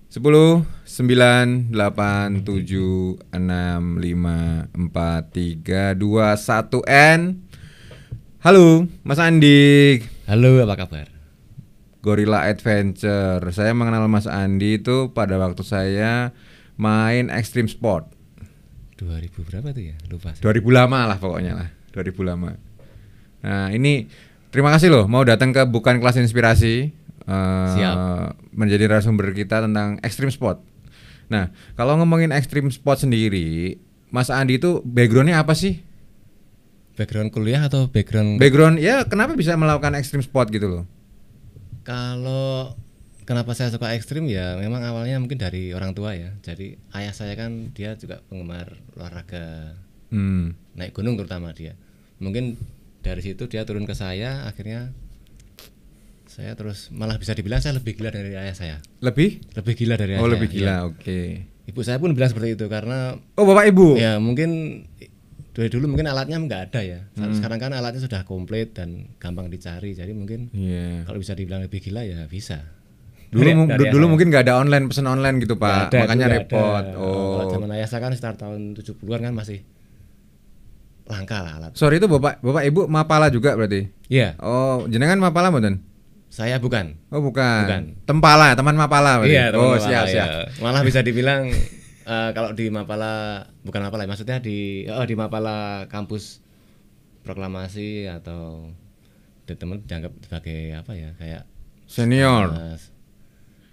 10, 9, 8, 7, 6, 5, 4, 3, 2, 1 N. Halo Mas Andi. Halo, apa kabar? Gorilla Adventure. Saya mengenal Mas Andi itu pada waktu saya main Extreme Sport 2000 berapa tuh ya? Lupa sih. 2000 lama lah pokoknya lah, 2000 lama. Nah ini terima kasih loh mau datang ke Bukan Kelas Inspirasi. Menjadi narasumber kita tentang Extreme Sport. Nah, kalau ngomongin Extreme Sport sendiri, Mas Andi itu backgroundnya apa sih? Background kuliah atau background? Background ya, kenapa bisa melakukan Extreme Sport gitu loh? Kalau kenapa saya suka ekstrim ya, memang awalnya mungkin dari orang tua ya. Jadi ayah saya kan dia juga penggemar olahraga, naik gunung terutama dia. Mungkin dari situ dia turun ke saya, akhirnya saya terus malah bisa dibilang saya lebih gila dari ayah saya. Lebih gila dari ayah saya. Oh, lebih gila, ya. Oke. Ibu saya pun bilang seperti itu karena bapak ibu? Ya mungkin dari dulu mungkin alatnya nggak ada ya. Sekarang kan alatnya sudah komplit dan gampang dicari. Jadi mungkin kalau bisa dibilang lebih gila ya bisa. Dulu mungkin nggak ada online, pesan online gitu Pak. Ada, makanya repot. Kalau zaman ayah saya kan sekitar tahun 70-an kan masih langka lah alat. Sorry itu bapak ibu Mapala juga berarti? Iya. Oh, jenengan Mapala mboten? Saya bukan. Oh bukan. Tempala, teman Mapala berarti. Iya, teman Mapala, siap. Ya. Malah bisa dibilang kalau di Mapala, bukan Mapala, maksudnya di Mapala kampus proklamasi atau teman dianggap sebagai apa ya, kayak senior.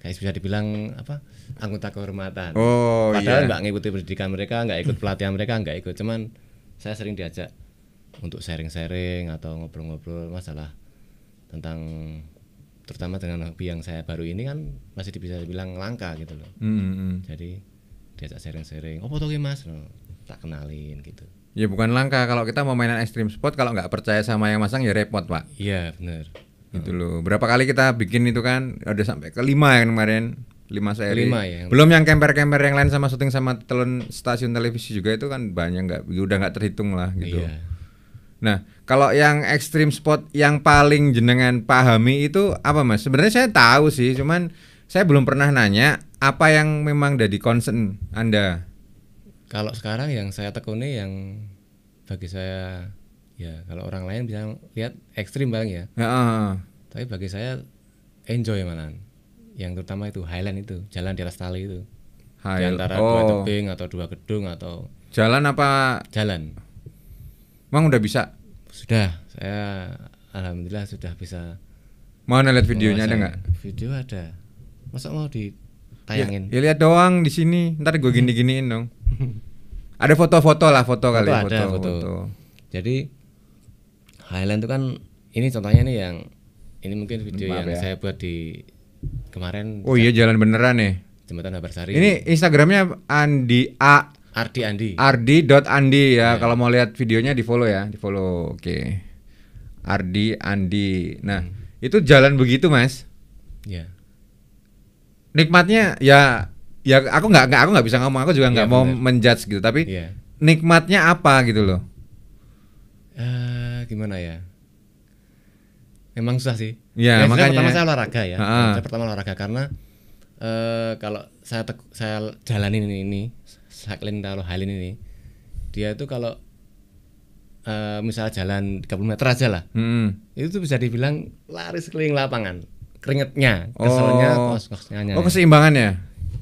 Kayak bisa dibilang apa? Anggota kehormatan. Oh, padahal nggak ngikuti pendidikan mereka, nggak ikut pelatihan mereka, nggak ikut. Cuman saya sering diajak untuk sharing-sharing atau ngobrol-ngobrol masalah tentang, terutama dengan hobi yang saya baru ini kan masih bisa dibilang langka gitu loh. Jadi diajak sharing-sharing. Oh foto mas, tak kenalin gitu. Ya bukan langka, kalau kita mau mainan Extreme Sport kalau nggak percaya sama yang masang ya repot Pak. Iya benar. Gitu loh. Berapa kali kita bikin itu kan, udah sampai ke 5 yang kemarin, 5 seri. 5 ya. Belum yang camper-camper yang lain sama syuting sama stasiun televisi juga itu kan banyak udah nggak terhitung lah gitu. Iya. Nah, kalau yang Extreme Sport yang paling jenengan pahami itu apa Mas? Sebenarnya saya tahu sih, cuman saya belum pernah nanya apa yang memang jadi concern Anda. Kalau sekarang yang saya tekuni yang bagi saya ya, kalau orang lain bisa lihat ekstrim bang ya. Tapi bagi saya enjoy malahan. Yang terutama itu Highland itu, jalan di atas tali itu. Di antara dua tebing atau dua gedung atau jalan apa? Jalan. Emang udah bisa? Sudah, saya alhamdulillah sudah bisa. Mau lihat videonya ada nggak? Video ada. Masa mau ditayangin? Ya lihat doang di sini. Ntar gue gini-giniin dong. Ada foto-foto lah, foto kali. Ada foto. Jadi Highland itu kan, ini contohnya nih yang ini mungkin video yang saya buat di kemarin. Oh iya, jalan beneran nih. Jembatan Habarsari. Ini Instagramnya Ardi.andi ya. Kalau mau lihat videonya di follow ya, di follow. Oke. Ardi Andi. Nah, itu jalan begitu Mas. Ya. Nikmatnya ya aku nggak bisa ngomong, aku juga nggak mau menjudge gitu. Tapi nikmatnya apa gitu loh? Gimana ya? Memang susah sih. Ya, makanya. Pertama saya olahraga ya. Saya pertama olahraga karena kalau saya jalanin ini cycling atau Highland ini, dia itu kalau misalnya jalan 30 meter aja lah, itu tuh bisa dibilang lari sekeliling lapangan, keringetnya, keselnya, ngos-ngosnya. Keseimbangannya,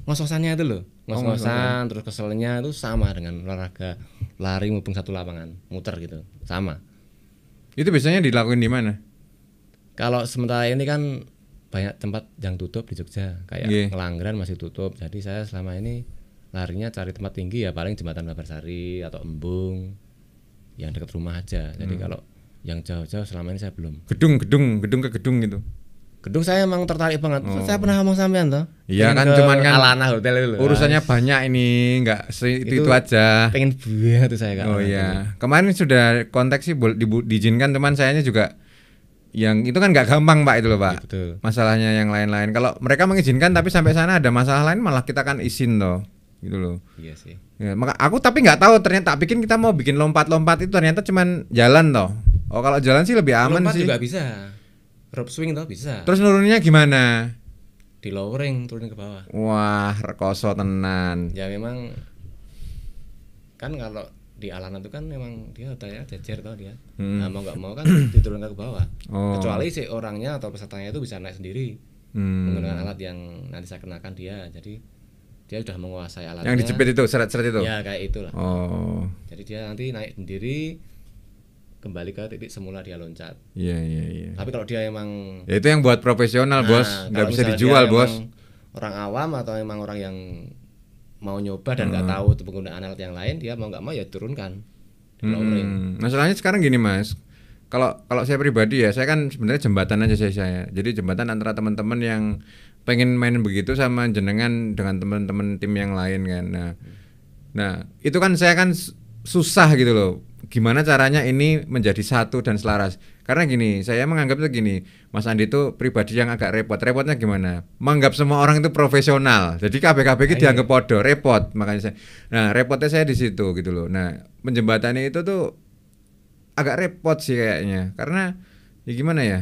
ngos-ngosannya itu loh, ngos-ngosan, terus keselnya itu sama dengan olahraga lari mumpung satu lapangan, muter gitu, sama. Itu biasanya dilakuin di mana? Kalau sementara ini kan banyak tempat yang tutup di Jogja, kayak Ngelanggeran masih tutup. Jadi saya selama ini larinya cari tempat tinggi ya, paling jembatan Habarsari atau Embung yang dekat rumah aja. Jadi kalau yang jauh-jauh selama ini saya belum. Gedung ke gedung gitu. Gedung saya emang tertarik banget. Saya pernah ngomong sampean toh. Iya kan, cuman kan Alana Hotel itu. Urusannya banyak ini, enggak itu aja. Pengen buat tuh saya kan. Oh iya. Kemarin sudah kontak sih diizinkan, teman sayanya juga. Yang itu kan nggak gampang Pak itu loh Pak. Ya, masalahnya yang lain-lain. Kalau mereka mengizinkan tapi sampai sana ada masalah lain, malah kita kan izin toh, gitu loh. Iya sih. Ya, maka aku tapi nggak tahu, ternyata bikin kita mau bikin lompat-lompat itu ternyata cuman jalan toh. Oh kalau jalan sih lebih aman lompat sih. Lompat juga bisa. Rope swing toh bisa. Terus nurunnya gimana? di lowering turunin ke bawah. Wah, rekoso tenan. Ya memang kan kalau di alanan itu kan memang dia otaknya jejer tau dia. Nah mau nggak mau kan diturunkan ke bawah. Kecuali si orangnya atau pesertanya itu bisa naik sendiri menggunakan alat yang nanti saya kenakan dia. Jadi dia sudah menguasai alatnya. Yang dijepit itu, seret-seret itu. Ya kayak itulah. Oh. Jadi dia nanti naik sendiri kembali ke titik semula dia loncat. Iya. Tapi kalau dia emang ya itu yang buat profesional, Bos. Nggak bisa dijual, Bos. Orang awam atau emang orang yang mau nyoba dan nggak tahu penggunaan alat yang lain, dia mau nggak mau ya turunkan. Masalahnya sekarang gini, Mas. Kalau saya pribadi ya, saya kan sebenarnya jembatan aja saya. Jadi jembatan antara teman-teman yang pengen main begitu sama jenengan dengan teman-teman tim yang lain kan. Nah, itu kan saya kan susah gitu loh. Gimana caranya ini menjadi satu dan selaras? Karena gini, saya menganggap itu gini, Mas Andi itu pribadi yang agak repot. Repotnya gimana? Menganggap semua orang itu profesional. Jadi KBKB itu dianggap podo, repot. Makanya saya, nah repotnya saya di situ gitu loh. Nah menjembatani itu tuh agak repot sih kayaknya. Karena ya gimana ya?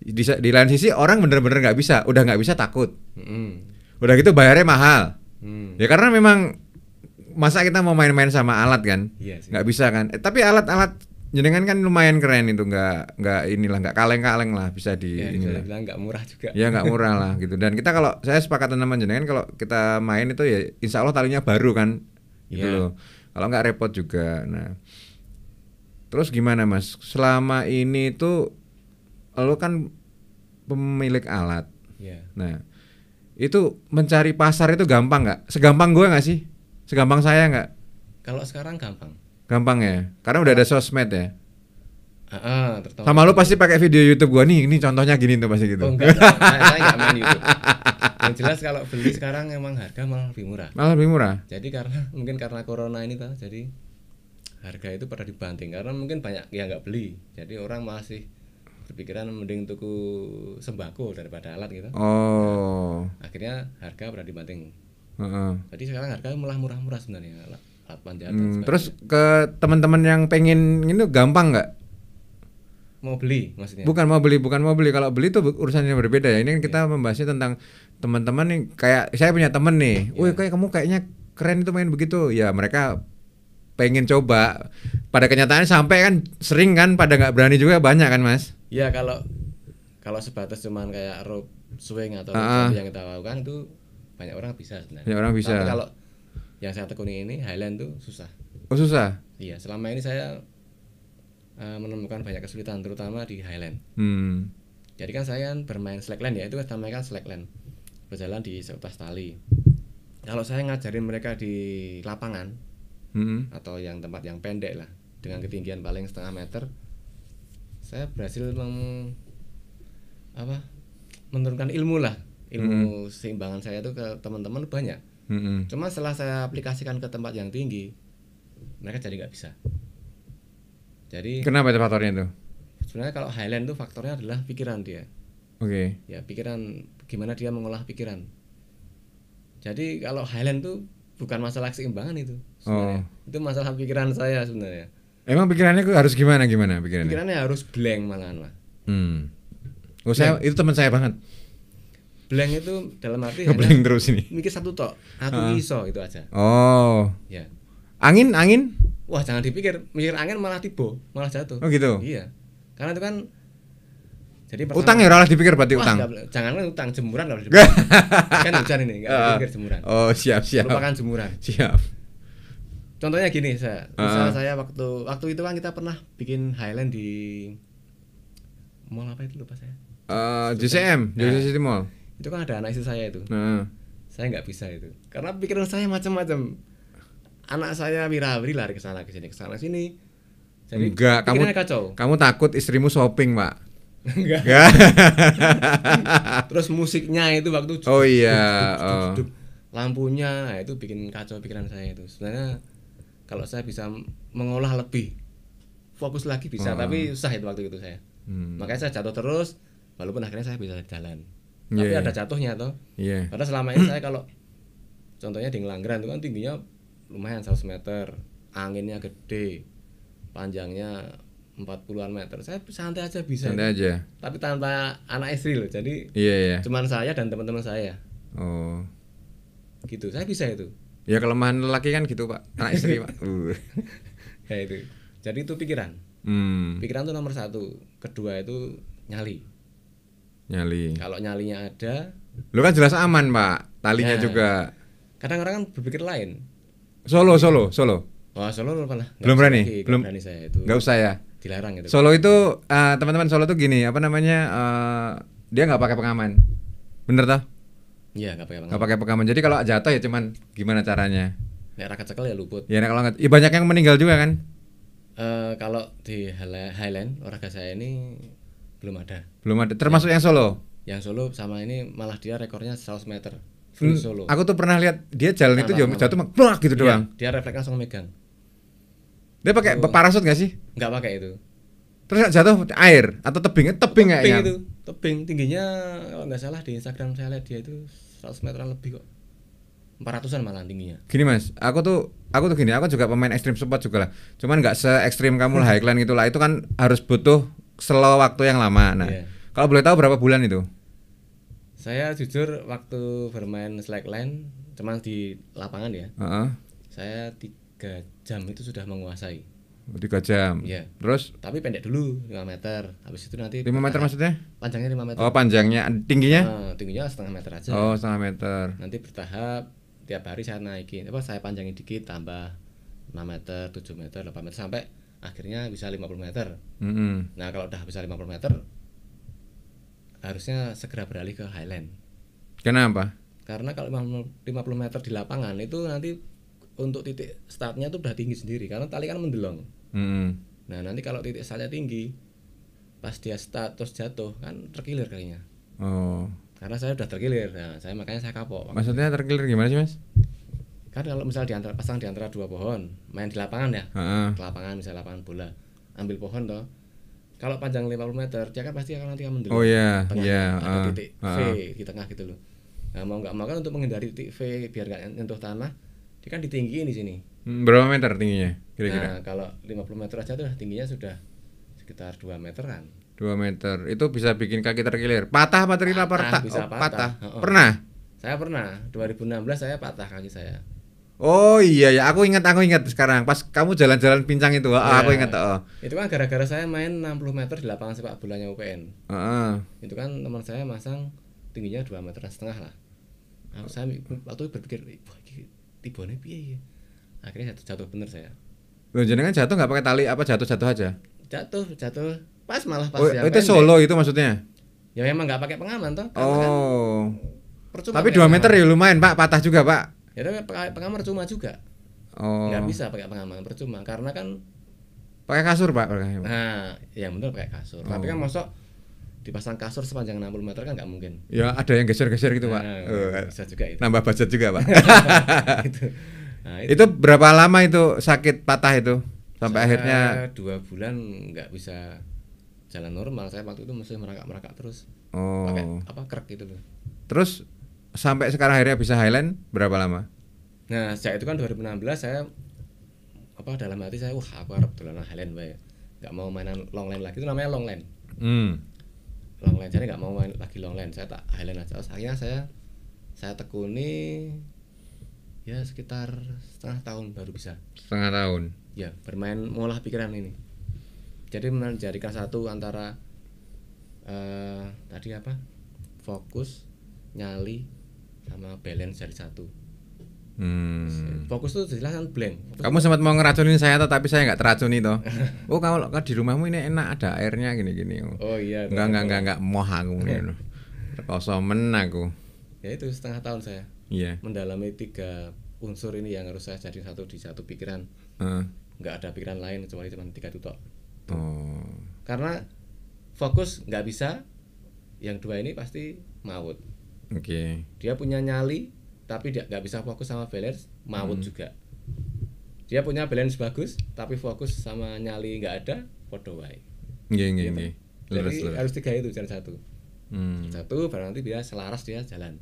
Di lain sisi orang bener-bener nggak bisa, udah nggak bisa takut. Udah gitu bayarnya mahal. Ya karena memang masa kita mau main-main sama alat kan? Nggak bisa kan? Tapi alat-alat jenengan kan lumayan keren itu, nggak kaleng-kaleng lah, bisa inilah. Bilang nggak murah juga. Ya nggak murah lah gitu. Dan kita kalau saya sepakat sama jenengan kalau kita main itu ya insya Allah talinya baru kan, gitu loh. Kalau nggak repot juga. Nah, terus gimana Mas? Selama ini tuh lo kan pemilik alat. Nah, itu mencari pasar itu gampang nggak? Segampang gue nggak sih? Segampang saya nggak? Kalau sekarang gampang. Gampang ya, karena udah ada sosmed ya. Sama lu pasti pakai video YouTube gua nih, ini contohnya gini tuh pasti gitu. Oh enggak, saya enggak main YouTube. Yang jelas kalau beli sekarang emang harga malah lebih murah. Malah lebih murah. Jadi mungkin karena corona ini tuh, jadi harga itu pada dibanting karena mungkin banyak yang nggak beli. Jadi orang masih berpikiran mending tuku sembako daripada alat gitu. Oh. Nah, akhirnya harga pada dibanting. Jadi sekarang harga malah murah-murah sebenarnya alat panjatan. Terus ke teman-teman yang pengen ini gampang nggak? Mau beli maksudnya? Bukan mau beli. Kalau beli itu urusannya berbeda ya. Ini kan kita membahasnya tentang teman-teman nih. Kayak saya punya temen nih. Wih, kamu kayaknya keren itu main begitu. Ya mereka pengen coba. Pada kenyataannya sampai kan sering kan pada nggak berani juga banyak kan Mas? Ya kalau sebatas cuman kayak rope swing atau yang kita lakukan itu banyak orang bisa sebenarnya. Banyak orang bisa. Tapi kalau yang saya tekuni ini Highland tuh susah. Oh susah? Iya, selama ini saya menemukan banyak kesulitan terutama di Highland. Jadi kan saya bermain slackline ya, itu namanya kan slackline, berjalan di seutas tali. Kalau saya ngajarin mereka di lapangan atau yang tempat yang pendek lah dengan ketinggian paling setengah meter, saya berhasil menurunkan ilmu seimbangan saya itu ke teman-teman banyak. Cuma setelah saya aplikasikan ke tempat yang tinggi, mereka jadi nggak bisa. Jadi kenapa itu faktornya tuh? Sebenarnya kalau Highland tuh faktornya adalah pikiran dia. Oke. Ya pikiran, gimana dia mengolah pikiran. Jadi kalau Highland tuh bukan masalah keseimbangan itu sebenarnya. Itu masalah pikiran saya sebenarnya. Emang pikirannya harus gimana pikirannya? Pikirannya harus blank malahan, Pak. Saya itu teman saya banget. Blank itu dalam arti blank terus ini. Mikir satu tok, aku iso itu aja. Oh. Ya. Angin? Wah, jangan dipikir, mikir angin malah tiba, malah jatuh. Oh gitu. Iya. Karena itu kan jadi utang ya, malah dipikir berarti utang. Jangan utang, jemuran kalau dipikir. Kan hujan ini, enggak dipikir jemuran. Oh, siap. Lupakan jemuran. Siap. Contohnya gini, misal saya waktu itu kan kita pernah bikin Highland di mall apa itu lupa saya. JCM, Jogja City Mall. Itu kan ada anak istri saya itu. Saya nggak bisa itu karena pikiran saya macam-macam. Anak saya wirawiri lari ke sana ke sini. Jadi enggak, kamu takut istrimu shopping, Pak? Enggak. Terus musiknya itu waktu oh iya, lampunya itu bikin kacau pikiran saya itu. Sebenarnya kalau saya bisa mengolah lebih fokus lagi bisa, tapi susah itu waktu itu saya. Makanya saya jatuh terus, walaupun akhirnya saya bisa jalan. Tapi ada jatuhnya toh. Karena selama ini saya kalau contohnya di Ngelanggeran itu kan tingginya lumayan 100 meter, anginnya gede, panjangnya 40-an meter saya santai aja bisa. Santai aja. Tapi tanpa anak istri loh. Jadi Iya. cuman saya dan teman-teman saya. Oh. Gitu. Saya bisa itu. Ya kelemahan lelaki kan gitu, Pak. Anak istri, Pak. Ya itu. Jadi itu pikiran. Pikiran itu nomor 1. Kedua itu nyali. Kalau nyalinya ada, lu kan jelas aman, Pak. Talinya juga. Kadang-kadang kan berpikir lain. Solo. Wah, Solo belum berani. Belum berani saya itu. Enggak usah ya. Dilarang gitu. Solo itu teman-teman Solo tuh gini, apa namanya? Dia enggak pakai pengaman. Bener toh? Iya, enggak pakai pengaman. Enggak pakai pengaman. Jadi kalau jatuh ya cuman gimana caranya? Nek ra kecekel ya luput. Ya kalau enggak, ya banyak yang meninggal juga kan? Kalau di Highland olahraga saya ini belum ada. Termasuk yang Solo. Yang Solo sama ini malah dia rekornya 100 meter. Solo. Aku tuh pernah lihat dia jalan itu jatuh plak gitu doang. Dia refleks langsung megang. Dia pakai parasut enggak sih? Enggak pakai itu. Terus jatuh air atau tebing kayaknya. Itu. Tebing tingginya kalau enggak salah di Instagram saya lihat dia itu 100 meteran lebih kok. 400-an malah tingginya. Gini Mas, aku tuh gini, aku juga pemain ekstrim sport juga lah. Cuman enggak se ekstrim kamu lah highland itulah. Itu kan harus butuh slow waktu yang lama. Nah, kalau boleh tahu berapa bulan itu? Saya jujur waktu bermain slackline cuman di lapangan ya. Saya 3 jam itu sudah menguasai. 3 jam. Iya. Terus? Tapi pendek dulu 5 meter. Habis itu nanti 5 meter maksudnya? Panjangnya 5 meter. Oh, panjangnya. Tingginya? Tingginya setengah meter aja. Oh, setengah meter. Nanti bertahap tiap hari saya naikin. Saya panjangin dikit tambah 6 meter, 7 meter, 8 meter sampai akhirnya bisa 50 meter. Nah, kalau udah bisa 50 meter harusnya segera beralih ke Highland. Kenapa? Karena kalau 50 meter di lapangan itu nanti untuk titik startnya itu udah tinggi sendiri karena tali kan mendelong. Nah, nanti kalau titik startnya tinggi pas dia start terus jatuh kan terkilir kalinya. Karena saya udah terkilir. Nah, makanya saya kapok. Maksudnya terkilir gimana sih, Mas? Kan kalau misal pasang di antara 2 pohon, main di lapangan ya. Ke lapangan misalnya lapangan bola. Ambil pohon toh. Kalau panjang 50 meter, dia kan pasti akan nanti mendelung. Oh iya, ada titik V di tengah gitu loh. Nah, mau enggak mau kan untuk menghindari titik V biar enggak nyentuh tanah, dia kan ditinggiin di sini. Berapa meter tingginya kira-kira? Nah, kalau 50 meter aja tuh tingginya sudah sekitar 2 meteran. 2 meter. Itu bisa bikin kaki terkilir. Patah apa terkilir apa? Bisa patah. Pernah? Saya pernah. 2016 saya patah kaki saya. Oh iya ya, aku ingat sekarang pas kamu jalan-jalan pincang itu. Aku ingat. Itu kan gara-gara saya main 60 meter di lapangan sepak bolanya UPN. Itu kan teman saya masang tingginya 2,5 meter lah. Saya waktu itu berpikir, wah ini tibone piye ya. Akhirnya jatuh bener saya. Loh, jenengan jatuh nggak pakai tali apa jatuh aja? Jatuh pas yang itu pendek. Solo itu maksudnya? Ya memang nggak pakai pengaman toh. Kan tapi 2 meter ya lumayan Pak, patah juga Pak. Ya pakai pengaman percuma juga. Nggak bisa pakai pengaman percuma karena kan pakai kasur Pak. Nah, ya bener pakai kasur. Tapi kan masuk dipasang kasur sepanjang 60 meter kan nggak mungkin. Ya ada yang geser-geser gitu Pak. Bisa juga itu. Nambah budget juga Pak. Nah, itu berapa lama itu sakit patah itu? Sampai akhirnya 2 bulan nggak bisa jalan normal. Saya waktu itu mesti merangkak terus. Pakai krek gitu loh. Terus sampai sekarang akhirnya bisa Highland berapa lama? Nah, sejak itu kan 2016 saya dalam hati saya aku harap dolanan Highland bae. Enggak mau mainan longline lagi, itu namanya longline. Longline jadi enggak mau main lagi longline. Saya tak Highland aja. Akhirnya saya tekuni ya sekitar setengah tahun baru bisa. Setengah tahun. Ya, bermain mengolah pikiran ini. Jadi menjadikan satu antara tadi fokus, nyali sama balance dari satu. Fokus tuh jelas kan blank. Kamu sempat mau ngeracunin saya tapi saya nggak teracuni toh. Oh kalau di rumahmu ini enak ada airnya gini-gini. Oh iya. Enggak moh aku ngono. Kosomen aku. Ya itu setengah tahun saya. Iya. Mendalami 3 unsur ini yang harus saya jadi satu di satu pikiran. Nggak ada pikiran lain kecuali cuma 3 itu tok. Karena fokus nggak bisa, yang 2 ini pasti maut. Dia punya nyali tapi dia nggak bisa fokus sama balance, maut juga. Dia punya balance bagus tapi fokus sama nyali nggak ada, podo wae. Nggih. Jadi harus 3 itu jangan satu. Satu baru nanti dia selaras, dia jalan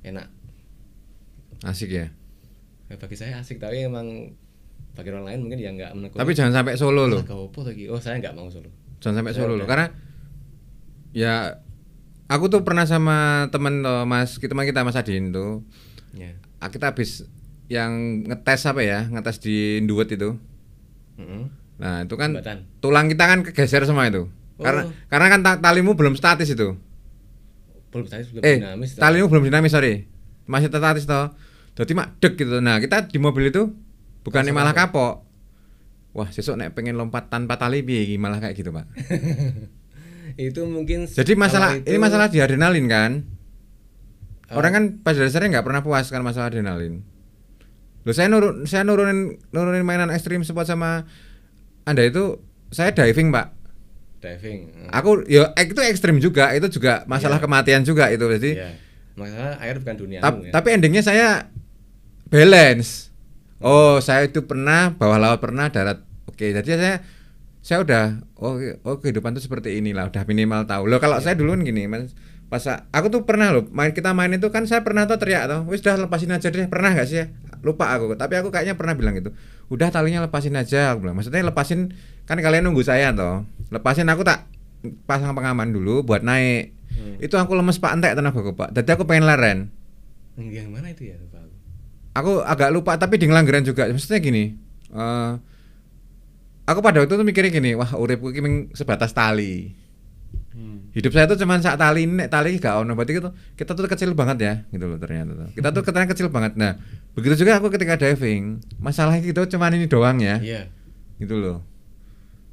enak. Asik ya? Bagi saya asik, tapi emang bagi orang lain mungkin ya nggak menekuni. Tapi jangan sampai solo loh. Oh saya nggak mau solo. Jangan sampai solo loh, karena ya aku tuh pernah sama temen loh Mas, teman kita Mas Adin tuh. Yeah. Kita habis yang ngetes ngetes di Induet itu. Nah itu kan Jembatan. Tulang kita kan kegeser semua itu. Karena kan talimu belum statis itu. Belum statis, belum dinamis. Talimu belum dinamis, sorry. Masih statis toh. Jadi mak dek gitu. Nah kita di mobil itu bukannya malah kapok. Wah sesuk nek pengen lompat tanpa tali piye malah kayak gitu Pak. Itu mungkin. Jadi ini masalah di adrenalin kan. Orang kan pada dasarnya nggak pernah puas kan masalah adrenalin. Loh saya nurunin mainan ekstrim sport sama Anda itu saya diving Pak. Diving. Aku itu ekstrim juga, itu juga masalah kematian juga itu jadi. Masalah air bukan dunia. Tapi endingnya saya balance. Oh saya itu pernah bawah laut, pernah darat. Oke, jadi saya udah kehidupan itu seperti inilah, udah minimal tahu. Loh kalau saya duluan gini Mas. Pas aku tuh pernah loh kita main itu kan saya pernah tuh teriak tuh, wis dah lepasin aja deh, pernah nggak sih ya? Lupa aku, tapi aku kayaknya pernah bilang gitu. Udah talinya lepasin aja, aku bilang. Maksudnya lepasin kan kalian nunggu saya toh. Lepasin aku tak pasang pengaman dulu buat naik. Itu aku lemes Pak, entek tenaga Pak. Jadi aku pengen leren. Yang mana itu ya Pak? Aku agak lupa tapi di Ngelanggeran juga. Maksudnya gini. Aku pada waktu itu mikirnya gini, wah uripku iki sebatas tali. Hidup saya tuh cuma sak tali, nek tali gak ono, berarti kita tuh kecil banget ya, gitu loh ternyata. Kita tuh ternyata kecil banget. Nah, begitu juga aku ketika diving, masalahnya gitu cuma ini doang ya. Iya. Gitu loh.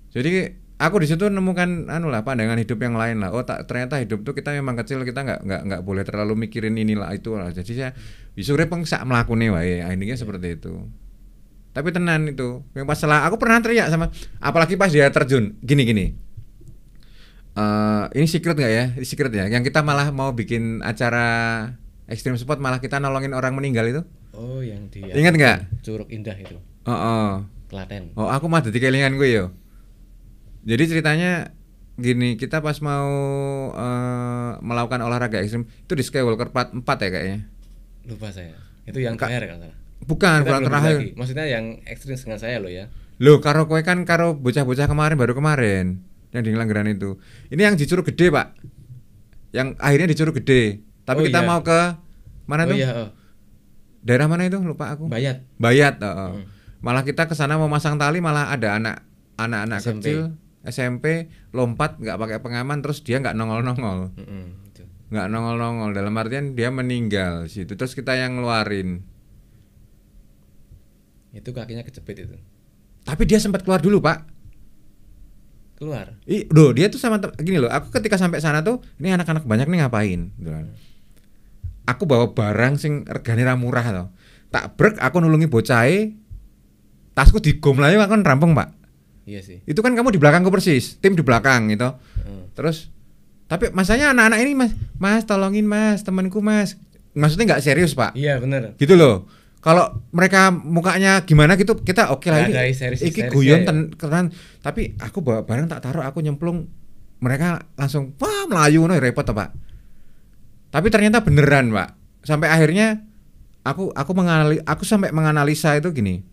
Jadi aku di situ nemukan pandangan hidup yang lain lah. Oh, ternyata hidup tuh kita memang kecil, kita nggak boleh terlalu mikirin inilah itu lah. Jadi saya bisure pengsak melakukannya wae. Akhirnya seperti itu. Tapi tenan itu. Yang masalah aku pernah teriak sama, apalagi pas dia terjun, gini. Ini secret nggak ya? Ini secret ya. Yang kita malah mau bikin acara ekstrim sport, malah kita nolongin orang meninggal itu. Oh, yang di. Ingat nggak? Curug Indah itu. Klaten. Oh, aku mah dadi kelingan gue yo. Jadi ceritanya gini, kita pas mau melakukan olahraga ekstrim itu di Skywalker 4 ya kayaknya. Lupa saya. Itu yang terakhir kan? Bukan terakhir. Maksudnya yang ekstrim dengan saya loh ya. Loh, karo kowe kan karo bocah-bocah baru kemarin. Yang di Ngelanggeran itu. Ini yang di Curug Gede, Pak. Yang akhirnya di Curug Gede. Tapi kita mau ke mana tuh? Daerah mana itu? Lupa aku. Bayat. Malah kita ke sana mau masang tali, malah ada anak-anak kecil SMP lompat nggak pakai pengaman, terus dia nggak nongol-nongol. Nggak nongol-nongol dalam artian dia meninggal situ. Terus kita yang ngeluarin. Itu kakinya kejepit itu. Tapi dia sempat keluar dulu, Pak. Keluar. Dia tuh sama gini loh. Aku ketika sampai sana tuh, ini anak-anak banyak nih ngapain? Aku bawa barang sing regane ra murah loh. Tak brek aku nulungi bocahe. Tasku digomlae aku kan rampung, Pak. Iya sih. Itu kan kamu di belakangku persis, tim di belakang gitu. Terus tapi masanya anak-anak ini Mas tolongin Mas, temanku Mas. Maksudnya nggak serius, Pak. Iya, benar. Gitu loh. Kalau mereka mukanya gimana gitu kita oke lah, ini iki guyon keren. Tapi aku bawa barang tak taruh, aku nyemplung, mereka langsung wah melayu repot toh, Pak. Tapi ternyata beneran, Pak. Sampai akhirnya aku sampai menganalisa itu gini.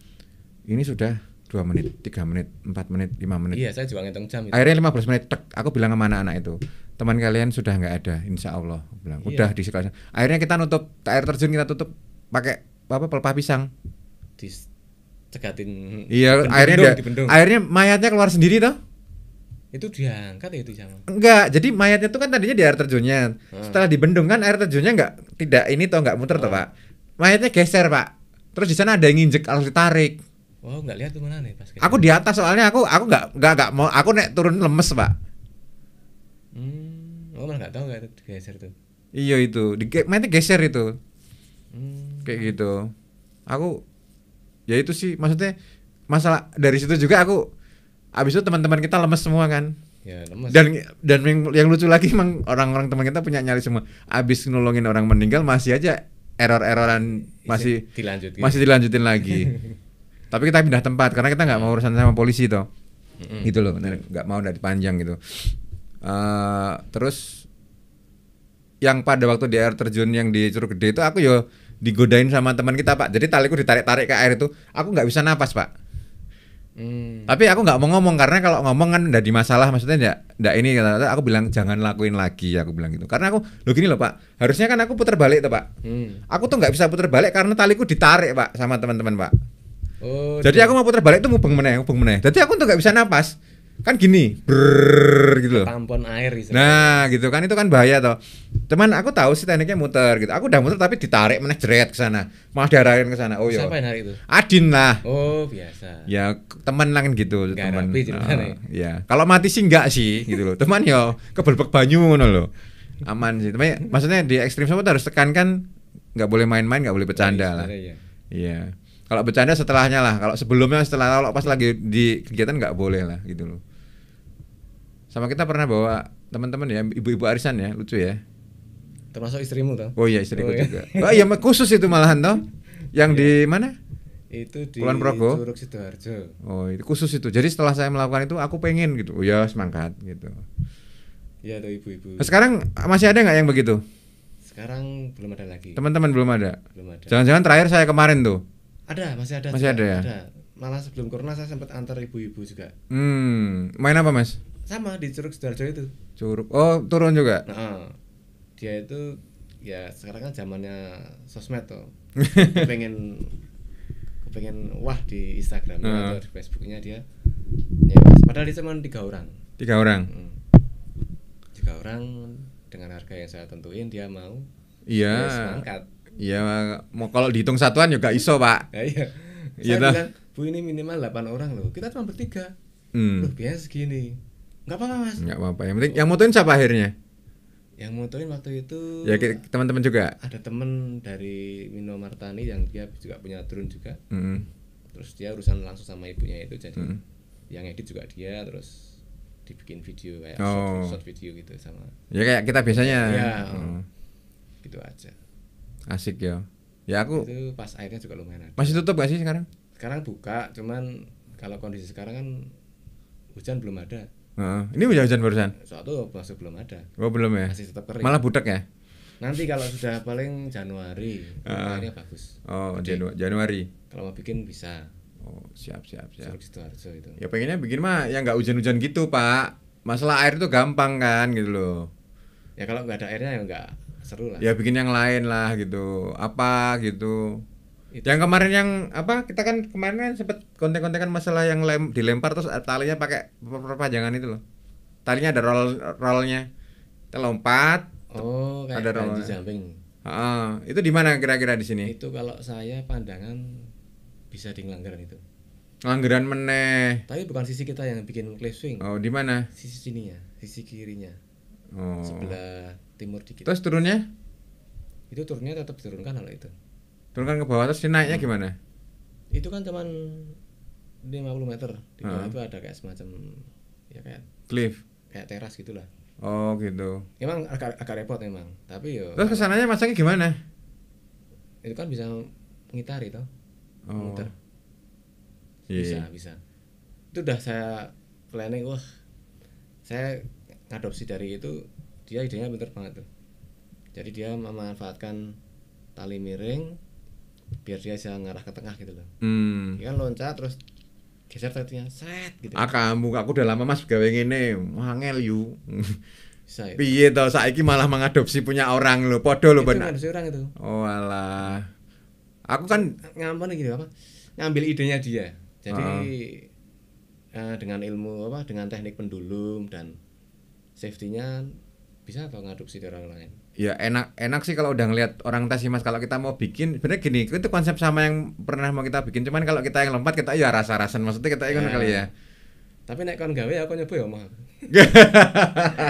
Ini sudah 2 menit, 3 menit, 4 menit, 5 menit. Iya, saya juga ngitung jam itu. Akhirnya 15 menit aku bilang sama anak-anak itu, teman kalian sudah nggak ada, insya Allah. Aku bilang, udah di sekolah. Akhirnya kita nutup air terjun, kita tutup pakai pelepah pisang. Dicegatin. Iya, akhirnya mayatnya keluar sendiri toh. Itu diangkat ya itu sama. Enggak, jadi mayatnya itu kan tadinya di air terjunnya. Setelah dibendung kan air terjunnya tidak muter toh, Pak. Mayatnya geser, Pak. Terus di sana ada yang nginjek, harus ditarik. Oh, enggak lihat tuh mana nih pas. Aku di atas soalnya aku enggak mau, aku nek turun lemes, Pak. Oh, malah enggak tahu enggak itu geser tuh. Iya itu, mayatnya geser itu. Kayak gitu. Aku ya itu sih maksudnya masalah dari situ juga aku abis itu teman-teman kita lemes semua kan. Ya, lemes. Dan yang lucu lagi emang orang-orang teman kita punya nyali semua. Abis nolongin orang meninggal masih aja error-erroran masih dilanjutin lagi. Tapi kita pindah tempat karena kita nggak mau urusan sama polisi toh. Gitu loh, nggak mau dari panjang gitu. Terus yang pada waktu di air terjun yang di Curug Gede itu aku digodain sama teman kita, Pak. Jadi taliku ditarik-tarik ke air itu, aku nggak bisa napas, Pak. Tapi aku nggak mau ngomong karena kalau ngomong kan udah di masalah, maksudnya ndak ini kata aku bilang jangan lakuin lagi, aku bilang gitu. Karena aku lo gini loh Pak, harusnya kan aku putar balik tuh Pak. Aku tuh nggak bisa putar balik karena taliku ditarik Pak sama teman-teman Pak. Jadi aku mau putar balik tuh ngubeng meneh. Jadi aku tuh nggak bisa napas. Kan gini, gitu loh. Tampon air gitu. Nah, gitu kan itu kan bahaya toh. Cuman aku tahu sih tekniknya muter gitu. Aku udah muter tapi ditarik meneh jeret ke sana. Malah diarahin ke sana. Oh iya. Siapa yang narik itu? Adin lah. Oh, biasa. Ya, teman lah kan gitu, teman. Ya. Kalau mati sih enggak sih gitu loh. Teman yo kebelbek banyu ngono loh. Aman sih. Tapi maksudnya di ekstrim sport harus tekankan enggak boleh main-main, enggak boleh bercanda lah. Iya. Kalau bercanda setelahnya lah. Kalau sebelumnya kalau pas lagi di kegiatan nggak boleh lah gitu loh. Sama kita pernah bawa teman-teman ya, ibu-ibu arisan ya, lucu ya. Termasuk istrimu toh? Oh iya, istriku juga. Oh iya, khusus itu malahan toh. Yang di mana? Itu di Kulon Progo. Curug Sidoarjo. Oh, itu khusus itu. Jadi setelah saya melakukan itu aku pengen gitu. Oh ya, semangat gitu. Iya tuh ibu-ibu. Nah, sekarang masih ada nggak yang begitu? Sekarang belum ada lagi. Teman-teman belum ada. Belum ada. Jangan-jangan terakhir saya kemarin tuh. Masih ada. Masih ada ya? Ada. Malah sebelum corona saya sempat antar ibu-ibu juga. Main apa Mas? Sama di Curug Sidoarjo itu. Curug. Oh, turun juga. Nah, dia itu ya sekarang kan zamannya sosmed tuh. Kepengen wah di Instagram atau di Facebooknya dia. Ya, padahal dia cuma 3 orang. 3 orang. 3 orang dengan harga yang saya tentuin dia mau. Iya. Semangat. Iya, mau kalau dihitung satuan juga iso, Pak. Ya, iya. Saya bilang, Bu ini minimal 8 orang loh. Kita cuma bertiga. Loh, biasa segini. Enggak apa-apa, Mas. Enggak apa-apa. Yang penting yang motoin siapa akhirnya? Yang motoin waktu itu ya teman-teman juga. Ada temen dari Mino Martani yang dia juga punya drone juga. Terus dia urusan langsung sama ibunya itu, jadi yang edit juga dia, terus dibikin video kayak short video gitu sama. Ya kayak kita biasanya. Ya, gitu aja. Asik ya. Ya aku. Itu pas airnya juga lumayan ada. Masih tutup gak sih sekarang? Sekarang buka, cuman kalau kondisi sekarang kan hujan belum ada. Ini hujan barusan? Suatu masih belum ada. Oh belum ya? Masih tetap kering. Malah budak ya? Nanti kalau sudah paling Januari, airnya bagus. Oh Januari. Kalau mau bikin bisa. Oh siap. Curug Sidoarjo itu. Ya pengennya bikin mah yang nggak hujan-hujan gitu Pak. Masalah air itu gampang kan gitu loh. Ya kalau nggak ada airnya ya nggak seru lah. Ya bikin yang lain lah gitu. Apa gitu. Itu. Yang kemarin yang apa? Kita kan kemarin kan sempet konten-konten masalah yang dilempar terus talinya pakai perpanjangan itu loh. Talinya ada rollnya. Kita lompat. Oh, kayak ada bungee jumping. Itu di mana kira-kira di sini? Itu kalau saya pandangan bisa di Ngelanggeran itu. Ngelanggeran meneh. Tapi bukan sisi kita yang bikin cliff swing. Oh, di mana? Sisi sininya, sisi kirinya. Oh. Sebelah timur dikit. Terus turunnya? Itu turunnya tetap diturunkan kalau itu. Turunkan ke bawah terus naiknya gimana? Itu kan cuman 50 meter. Di bawah itu ada kayak semacam ya kayak cliff, kayak teras gitulah. Oh, gitu. Emang agak repot memang, tapi yo. Terus kesananya masaknya gimana? Itu kan bisa ngitari toh. Muter. Bisa. Itu udah saya planning, wah. Saya ngadopsi dari itu, dia idenya pintar banget tuh. Jadi dia memanfaatkan tali miring biar dia bisa ngarah ke tengah gitu loh. Dia kan loncat terus geser talinya set gitu. Kamu aku udah lama Mas gawe ngene, angel yu. Bisa. Piye to saiki malah mengadopsi punya orang lho, padha lho bener. Itu ngadopsi orang itu. Oh alah. Aku kan ngampun gitu apa? Ngambil idenya dia. Jadi dengan ilmu apa? Dengan teknik pendulum dan safety-nya bisa atau ngadopsi dari orang lain. Ya enak sih kalau udah ngeliat orang tes sih Mas. Kalau kita mau bikin sebenarnya gini, itu konsep sama yang pernah mau kita bikin. Cuman kalau kita yang lompat kita ya rasa-rasan maksudnya kita ikut kali ya. Tapi nek kon gawe aku nyoba ya mah.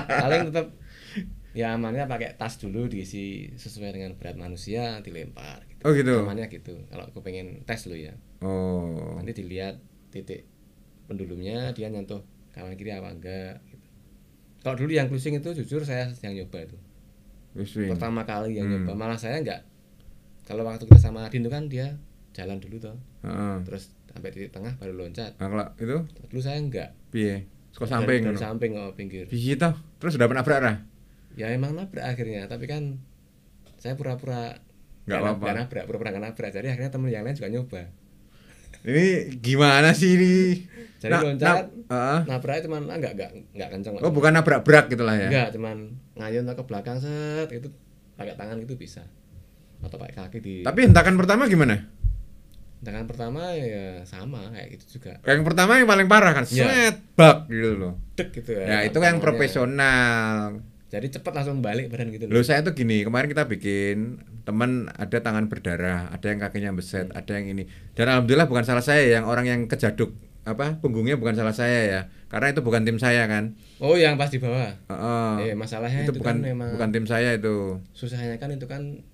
Paling tetap ya amannya pakai tas dulu diisi sesuai dengan berat manusia dilempar gitu. Oh gitu. Amannya gitu. Kalau aku pengen tes lo ya. Oh. Nanti dilihat titik pendulumnya dia nyentuh kanan kiri apa enggak gitu. Kalau dulu yang cruising itu jujur saya yang nyoba itu. Pertama kali yang nyoba, malah saya enggak. Kalau waktu kita sama Adin itu kan dia jalan dulu toh. Terus sampai titik tengah baru loncat. Nah, kalau itu? Dulu saya enggak. Piye? Kok samping? Dari samping pinggir. Piye toh? Terus udah nabrak lah? Ya emang nabrak akhirnya, tapi kan saya pura-pura enggak apa-apa. Pura-pura enggak nabrak. Jadi akhirnya temen yang lain juga nyoba. Ini gimana sih ini? Jadi loncat, nabraknya cuman enggak kenceng. Oh, bukan nabrak-brak gitulah ya. Enggak, cuman ngayun ke belakang set itu pakai tangan itu bisa. Atau pakai kaki di. Tapi hentakan pertama gimana? Hentakan pertama ya sama kayak gitu juga. Yang pertama yang paling parah kan, set bak gitu loh. Dek gitu ya. Ya, itu yang profesional. Jadi cepat langsung balik badan gitu loh. Loh, saya tuh gini, kemarin kita bikin teman ada tangan berdarah, ada yang kakinya beset, ada yang ini. Dan alhamdulillah bukan salah saya, yang orang yang kejaduk punggungnya bukan salah saya ya. Karena itu bukan tim saya kan. Oh, yang pas di bawah. itu masalahnya itu bukan kan memang bukan tim saya itu. Susahnya kan itu kan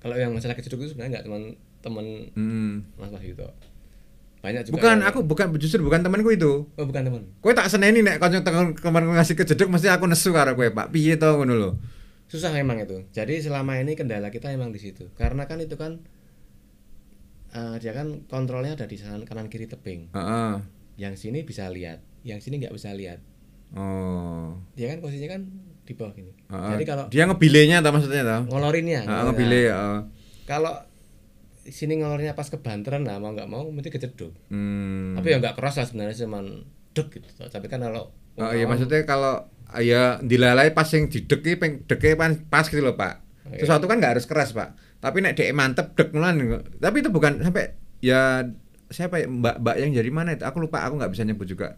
kalau yang masalah kejaduk itu sebenarnya enggak teman Mas Wahyu. Banyak juga justru bukan temanku itu. Oh, bukan teman. Kowe tak seneni nek kanca kemarin ngasih kejeduk mesti aku nesu karo kowe, Pak. Piye to ngono lho. Susah memang itu. Jadi selama ini kendala kita emang di situ. Karena kan itu kan dia kan kontrolnya ada di kanan kiri tebing. Yang sini bisa lihat, yang sini nggak bisa lihat. Oh. Dia kan posisinya kan di bawah gini. Jadi kalau dia ngebilenya atau maksudnya tau? Ngolorinnya. Ngebile. Kalau sini ngolornya pas kebanteran, nah mau nggak mau mesti kejeduk. Tapi ya nggak keras lah sebenarnya, cuman dek gitu. Tapi kan kalau iya maksudnya kalau ya dilalai pas yang dideki deke pas gitu loh, Pak. Sesuatu kan nggak harus keras, Pak. Tapi nek dek mantep dek mulan. Tapi itu bukan sampai ya siapa ya, mbak yang dari mana itu? Aku lupa, aku nggak bisa nyebut juga.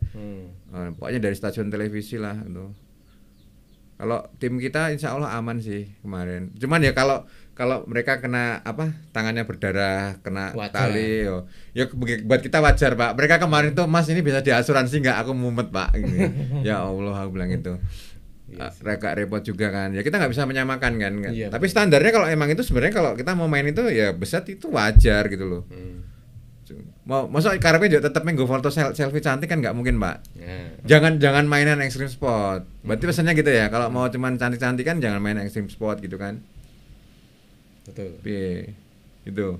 Pokoknya dari stasiun televisi lah itu. Kalau tim kita insya Allah aman sih kemarin. Cuman ya kalau mereka kena tangannya berdarah, kena wajar. Tali, ya buat kita wajar, Pak. Mereka kemarin tuh, Mas ini bisa diasuransi nggak? Aku mumet, Pak. Gini. Ya Allah, aku bilang itu. Agak repot juga kan. Ya kita nggak bisa menyamakan kan. Iya, tapi standarnya kalau emang itu sebenarnya kalau kita mau main itu ya beset itu wajar gitu loh. Masa karepnya juga tetap menggo foto selfie cantik kan nggak mungkin, Pak. Jangan mainan ekstrim sport. Berarti pesannya gitu ya, kalau mau cuman cantik-cantik kan jangan main ekstrim sport gitu kan. Betul. Itu.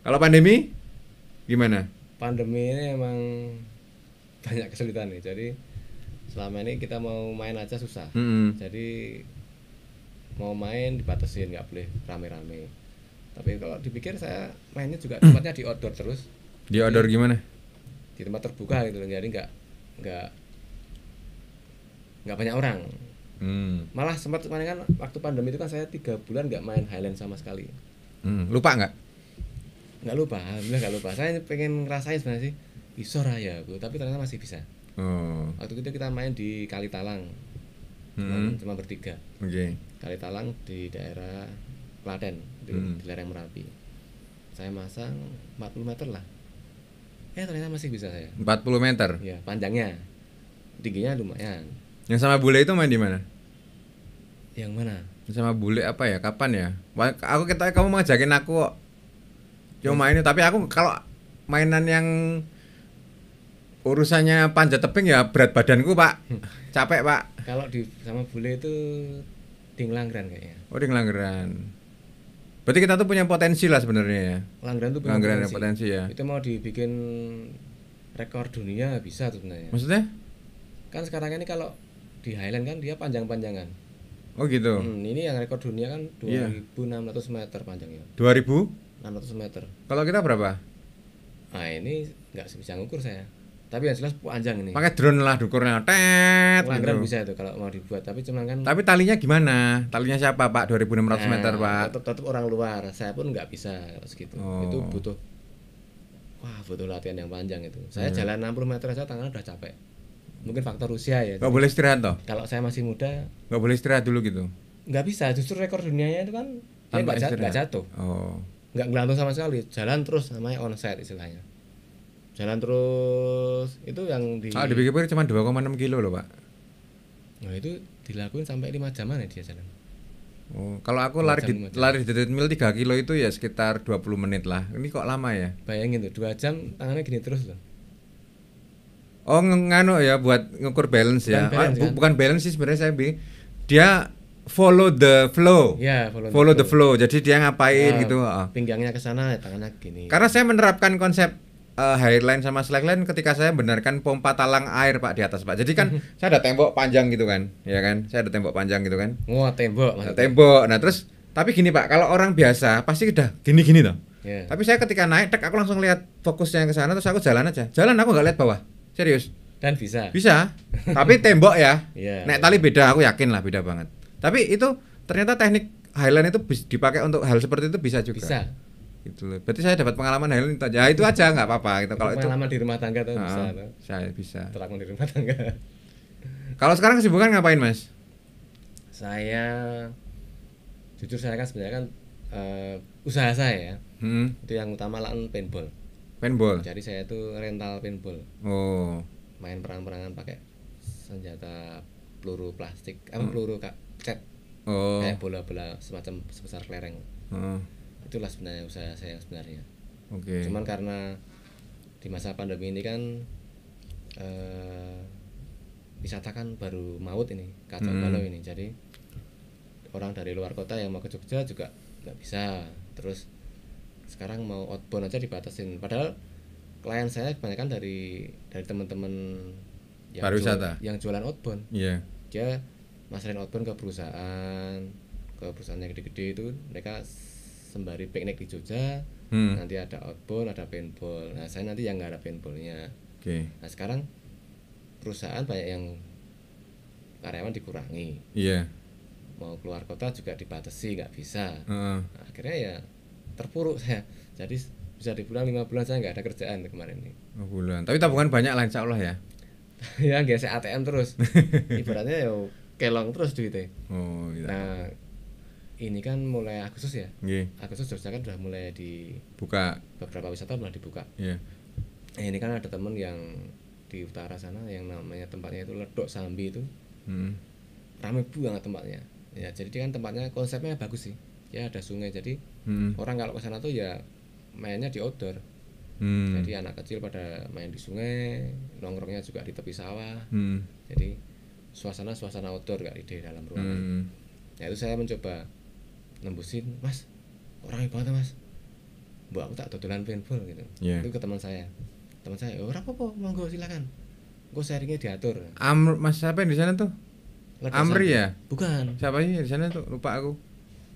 Kalau pandemi gimana? Pandemi ini emang banyak kesulitan nih. Jadi selama ini kita mau main aja susah. Jadi mau main dibatasin, nggak boleh rame-rame. Tapi kalau dipikir saya mainnya juga tempatnya di outdoor terus. Di outdoor gimana? Di tempat terbuka gitu, jadi nggak banyak orang. Malah sempat kemarin kan waktu pandemi itu kan saya 3 bulan nggak main Highland sama sekali. Lupa nggak? Nggak lupa, alhamdulillah nggak lupa. Saya pengen ngerasain sebenarnya sih bisa raya, tapi ternyata masih bisa. Waktu itu kita main di Kalitalang, cuma bertiga. Kalitalang di daerah Klaten, di lereng Merapi. Saya masang 40 meter lah. Ternyata masih bisa saya. 40 meter? Ya, panjangnya. Tingginya lumayan. Yang sama bule itu main di mana? Yang mana? Sama bule apa ya? Kapan ya? Kamu ngajakin aku kok. Cuma ini, tapi aku kalau mainan yang urusannya panjat tebing ya berat badanku, Pak. Capek, Pak. Kalau sama bule itu di Ngelanggeran kayaknya. Oh, di Ngelanggeran. Berarti kita tuh punya potensi lah sebenarnya ya. Ngelanggeran tuh punya potensi ya. Itu mau dibikin rekor dunia bisa tuh sebenarnya. Maksudnya? Kan sekarang ini kalau di Highland kan dia panjang-panjangan. Oh gitu. Ini yang rekor dunia kan 2.600 meter panjangnya. 2.600 meter. Kalau kita berapa? Nah ini nggak bisa ngukur saya. Tapi yang jelas panjang ini. Pakai drone lah dukurnya. Tet. Gitu. Bisa itu kalau mau dibuat. Tapi cuman kan. Tapi talinya gimana? Talinya siapa, Pak? 2.600 meter, Pak. Tetap orang luar. Saya pun nggak bisa kalau segitu. Itu butuh latihan yang panjang itu. Saya jalan 60 meter aja tangan udah capek. Mungkin faktor usia ya. Gak boleh istirahat toh? Kalau saya masih muda. Gak boleh istirahat dulu gitu? Nggak bisa. Justru rekor dunianya itu kan dia nggak jatuh. Nggak ngelantung sama sekali. Jalan terus namanya onside istilahnya. Jalan terus itu yang dipikir-pikir cuma 2,6 kilo loh, Pak. Nah itu dilakuin sampai 5 jaman ya dia jalan. Kalau aku lari di treadmill 3 kilo itu ya sekitar 20 menit lah. Ini kok lama ya? Bayangin tuh 2 jam tangannya gini terus loh. Oh nganu ya buat ngukur balance ya. Bukan balance sih sebenarnya saya dia follow the flow. Ya, follow the flow. Jadi dia ngapain gitu. Pinggangnya ke sana, tangannya gini. Karena saya menerapkan konsep highline sama slackline ketika saya benarkan pompa talang air, Pak, di atas, Pak. Jadi kan saya ada tembok panjang gitu kan, ya kan? Saya ada tembok panjang gitu kan. Tembok maksudnya. Tembok. Nah, terus tapi gini, Pak, kalau orang biasa pasti udah gini-gini toh. Tapi saya ketika naik aku langsung lihat fokusnya ke sana, terus aku jalan aja. Jalan aku nggak lihat bawah. Serius. Dan bisa. Tapi tembok ya. Naik tali beda, aku yakin lah beda banget. Tapi itu ternyata teknik Highland itu dipakai untuk hal seperti itu bisa juga. Bisa. Gitu loh. Berarti saya dapat pengalaman Highland aja. Itu aja nggak apa-apa gitu. Kalau itu pengalaman di rumah tangga tuh bisa. Saya bisa. Terapkan di rumah tangga. Kalau sekarang kesibukan ngapain, Mas? Saya jujur saya kan sebenarnya kan usaha saya ya. Itu yang utama lah paintball. Jadi saya itu rental paintball. Main perang-perangan pakai senjata peluru plastik, peluru cat. Kayak bola-bola semacam sebesar kelereng. Itulah sebenarnya usaha saya sebenarnya. Cuman karena di masa pandemi ini kan wisata kan baru maut ini, kacau balau ini. Jadi orang dari luar kota yang mau ke Jogja juga nggak bisa. Terus sekarang mau outbound aja dibatasin. Padahal klien saya kebanyakan dari teman-teman yang jualan outbound. Dia masarin outbound ke perusahaan yang gede-gede itu, mereka sembari piknik di Jogja. Nanti ada outbound, ada paintball. Nah saya nanti yang nggak ada paintballnya. Nah sekarang perusahaan banyak yang karyawan dikurangi. Mau keluar kota juga dibatasi, nggak bisa. Nah, akhirnya ya terpuruk saya. Jadi bisa dibilang 5 bulan saya nggak ada kerjaan kemarin ini. 5 bulan. Tapi tabungan banyak lah insya Allah ya. Ya gesek ATM terus. Ibaratnya ya kelong terus duitnya. Nah ini kan mulai Agustus ya. Agustus Jogja kan udah mulai dibuka. Beberapa wisata mulai dibuka. Ini kan ada temen yang di utara sana yang namanya tempatnya itu Ledok Sambi itu. Ramai banget tempatnya. Ya jadi kan tempatnya konsepnya bagus sih. Ya ada sungai, jadi orang kalau ke sana tuh ya mainnya di outdoor. Jadi anak kecil pada main di sungai, nongkrongnya juga di tepi sawah. Jadi suasana outdoor gak di dalam ruangan. Ya itu saya mencoba nembusin, Mas, orangnya banget Mas. Mbak aku tak dodolan paintball gitu. Itu ke teman saya, ora apa-apa, monggo silakan. Gue sharingnya diatur. Mas siapa yang di sana tuh? Amri ya? Bukan. Siapa sih di sana tuh? Lupa aku.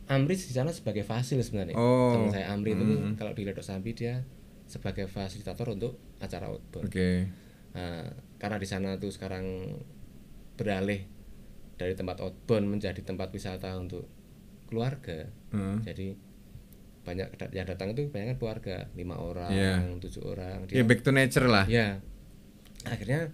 Amri di sana sebagai fasil sebenarnya. Teman saya Amri itu kalau di Ledok Sambi dia sebagai fasilitator untuk acara outbound. Nah, karena di sana tuh sekarang beralih dari tempat outbound menjadi tempat wisata untuk keluarga. Jadi banyak yang datang itu banyak keluarga, 5 orang, 7 orang. Dia back to nature lah. Ya. Akhirnya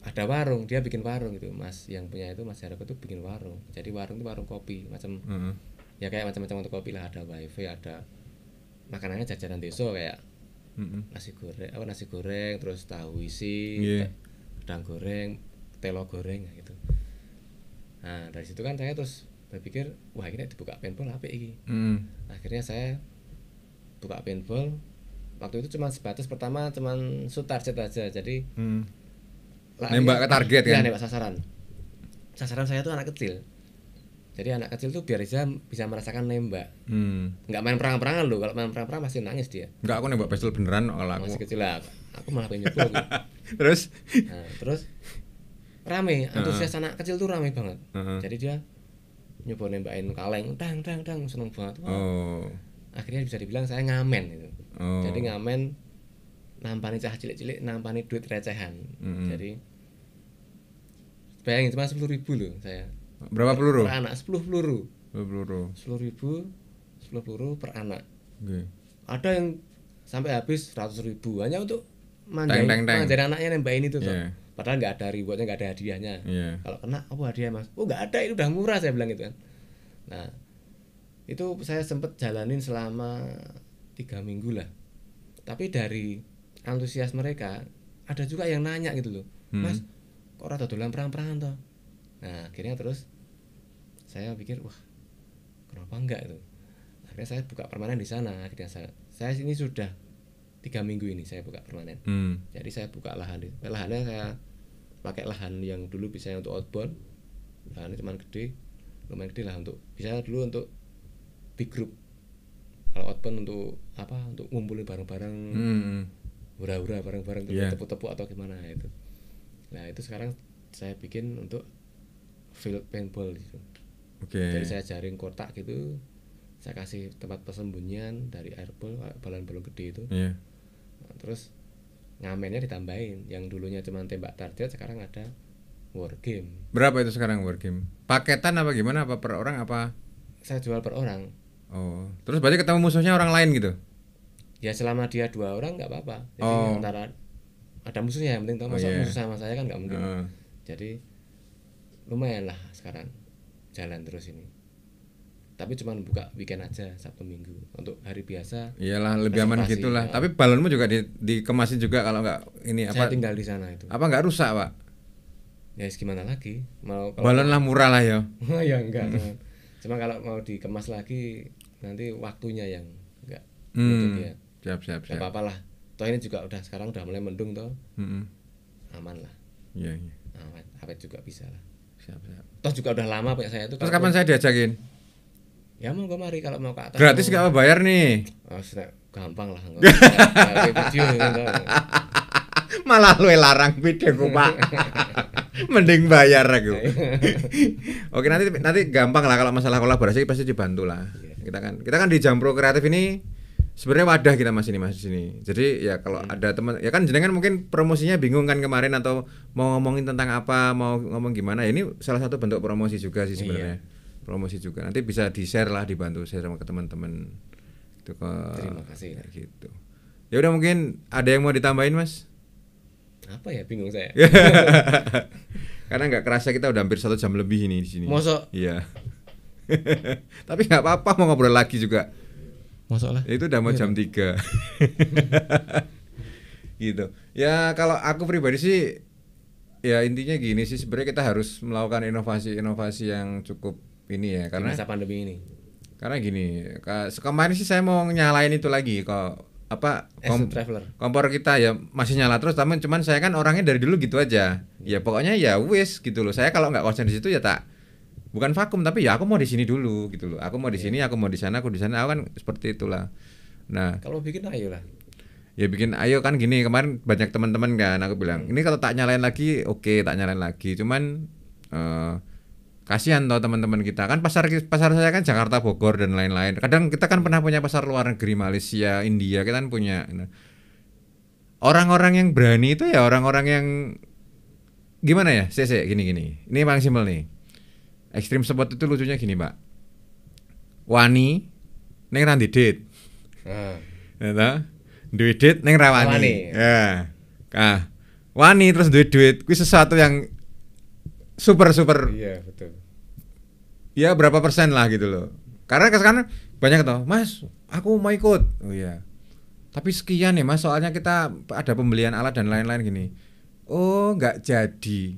ada warung, dia bikin warung gitu, Mas yang punya itu Mas Jaroko tuh bikin warung. Jadi warung itu warung kopi macam ya kayak macam-macam untuk kopi lah, ada wifi, ada makanannya jajanan desa kayak nasi goreng, terus tahu isi, udang goreng, telo goreng gitu. Nah dari situ kan saya terus berpikir, wah ini dibuka paintball apa iki. Akhirnya saya buka paintball. Waktu itu cuma sebatas pertama cuman shoot target aja, jadi nembak ke target kan? Iya, nembak sasaran. Sasaran saya tuh anak kecil. Jadi anak kecil tuh biar bisa merasakan nembak. Nggak main perang-perangan loh. Kalau main perang-perangan pasti nangis dia. Nggak, aku nembak pistol beneran kalau aku. Masih kecil lah. Aku malah pengen nyoba aku. Terus? Nah, terus rame, antusias anak kecil tuh rame banget. Jadi dia nyoba nembakin kaleng, dang, seneng banget. Akhirnya bisa dibilang saya ngamen gitu. Jadi ngamen nampani cah cilik-cilik, nampani duit recehan. Jadi bayangin cuma 10.000 loh saya. Berapa peluru? Per anak 10 peluru. 10 peluru per anak. Ada yang sampai habis 100.000 hanya untuk manjain anaknya nembakin itu. Padahal nggak ada rewardnya, nggak ada hadiahnya. Kalau kena apa hadiah Mas? Oh nggak ada, itu udah murah saya bilang gitu kan. Nah itu saya sempet jalanin selama 3 minggu lah. Tapi dari antusias mereka ada juga yang nanya gitu loh, Mas kok rada dolan perang-perangan toh. Nah akhirnya terus saya pikir, wah kenapa enggak itu. Akhirnya saya buka permanen di sana. Akhirnya saya ini sudah 3 minggu ini saya buka permanen. Jadi saya buka lahannya saya pakai lahan yang dulu bisa untuk outbound. Lahannya cuma lumayan gede lah, untuk bisa dulu untuk big group. Kalau outbound untuk apa, untuk ngumpulin bareng-bareng, hura-hura bareng-bareng, tepuk-tepuk atau gimana itu. Nah itu sekarang saya bikin untuk field paintball gitu. Jadi saya jaring kotak gitu, saya kasih tempat persembunyian dari airball, balon-balon gede itu. Iya. Nah, terus ngamennya ditambahin, yang dulunya cuma tembak target sekarang ada war game. Berapa itu sekarang war game? Paketan apa gimana, apa per orang apa? Saya jual per orang. Oh, terus berarti ketemu musuhnya orang lain gitu? Ya selama dia 2 orang nggak apa-apa. Jadi antara ada musuhnya yang penting tahu, masa musuh sama saya kan nggak mungkin. Jadi lumayan lah sekarang jalan terus ini. Tapi cuma buka weekend aja, Sabtu Minggu. Untuk hari biasa iyalah lebih aman gitulah. Tapi balonmu juga dikemasin juga kalau nggak ini saya apa? tinggal di sana itu. Apa nggak rusak, Pak? Ya gimana lagi? Balon lah murah lah ya. Ya enggak. Cuma kalau mau dikemas lagi nanti waktunya yang enggak. Ya. Siap. Enggak apa-apa lah. Toh ini juga sekarang udah mulai mendung toh. Aman lah. Iya. Awet juga bisa lah. Siap. Toh juga udah lama punya saya itu. Terus kapan saya diajakin? Ya mau mari kalau mau ke atas. Gratis nggak mau bayar nih. Oh, gampang lah. Video malah lu larang videoku, Pak. Mending bayar aku. Oke, nanti gampang lah kalau masalah kolaborasi pasti dibantu lah. Kita kan di Jampro Kreatif ini sebenarnya wadah kita Mas di sini. Jadi ya kalau ada teman ya kan jenengan mungkin promosinya bingung kan kemarin atau mau ngomongin tentang apa, mau ngomong gimana. Ya ini salah satu bentuk promosi juga sih sebenarnya. Promosi juga. Nanti bisa di-share lah, dibantu share sama ke teman-teman. Itu terima kasih. Gitu. Ya udah mungkin ada yang mau ditambahin, Mas? Apa ya, bingung saya. Karena nggak kerasa kita udah hampir 1 jam lebih ini di sini. Mosok? Iya. Tapi nggak apa-apa mau ngobrol lagi juga. Mosok lah. Itu udah mau jam 3. Gitu. Ya kalau aku pribadi sih ya intinya gini sih, sebenarnya kita harus melakukan inovasi yang cukup ini ya karena masa pandemi ini. Karena gini, kemarin sih saya mau nyalain itu lagi kok apa kompor kita ya masih nyala terus, tapi cuman saya kan orangnya dari dulu gitu aja. Ya pokoknya ya wis gitu loh. Saya kalau nggak konsen di situ ya tak bukan vakum tapi ya aku mau di sini dulu gitu loh. Aku mau di sini, aku mau di sana, aku di sana. Aku kan seperti itulah. Nah, kalau bikin ayo lah. Ya bikin ayo kan gini, kemarin banyak teman-teman kan aku bilang, ini kalau tak nyalain lagi oke, tak nyalain lagi. Cuman kasihan toh teman-teman kita kan pasar saya kan Jakarta, Bogor dan lain-lain. Kadang kita kan pernah punya pasar luar negeri, Malaysia, India, kita kan punya. Orang-orang yang berani itu ya orang-orang yang gimana ya? Gini. Ini paling simpel nih. Extreme sport itu lucunya gini, Pak. Wani ning randi dit. Ya duit neng rawani. Ya. Wani terus duit kuwi sesuatu yang super. Iya, betul. Ya berapa persen lah gitu loh. Karena sekarang banyak toh, Mas, aku mau ikut. Oh iya. Tapi sekian ya, Mas, soalnya kita ada pembelian alat dan lain-lain gini. Oh, enggak jadi.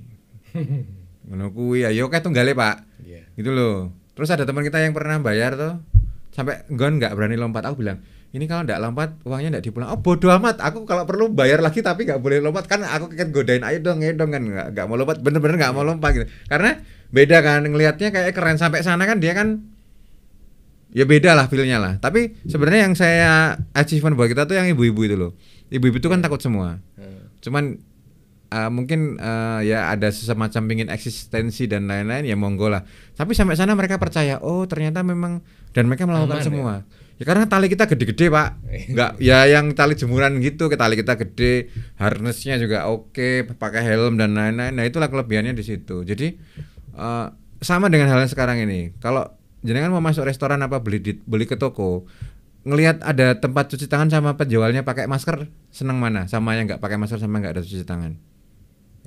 Ngono kuwi ya oke tunggale, Pak. Iya. Gitu loh. Terus ada teman kita yang pernah bayar tuh sampai nggon enggak berani lompat. Aku bilang, ini kalau enggak lompat uangnya enggak dipulang. Oh bodo amat, aku kalau perlu bayar lagi tapi enggak boleh lompat kan aku kan godain ayo dong kan enggak mau lompat, bener-bener enggak mau lompat gitu. Karena beda kan ngelihatnya kayak keren sampai sana kan dia kan ya beda lah feel-nya lah. Tapi sebenarnya yang saya achievement buat kita tuh yang ibu-ibu itu loh. Ibu-ibu itu kan takut semua. Cuman mungkin ya ada semacam pingin eksistensi dan lain-lain ya monggo lah. Tapi sampai sana mereka percaya oh ternyata memang dan mereka melakukan semua. Ya karena tali kita gede-gede, Pak. Enggak ya yang tali jemuran gitu, tali kita gede, harnessnya juga oke, pakai helm dan lain-lain. Nah, itulah kelebihannya di situ. Jadi sama dengan halnya sekarang ini. Kalau jenengan mau masuk restoran apa beli ke toko, ngelihat ada tempat cuci tangan sama penjualnya pakai masker, senang mana? Sama yang enggak pakai masker sama enggak ada cuci tangan.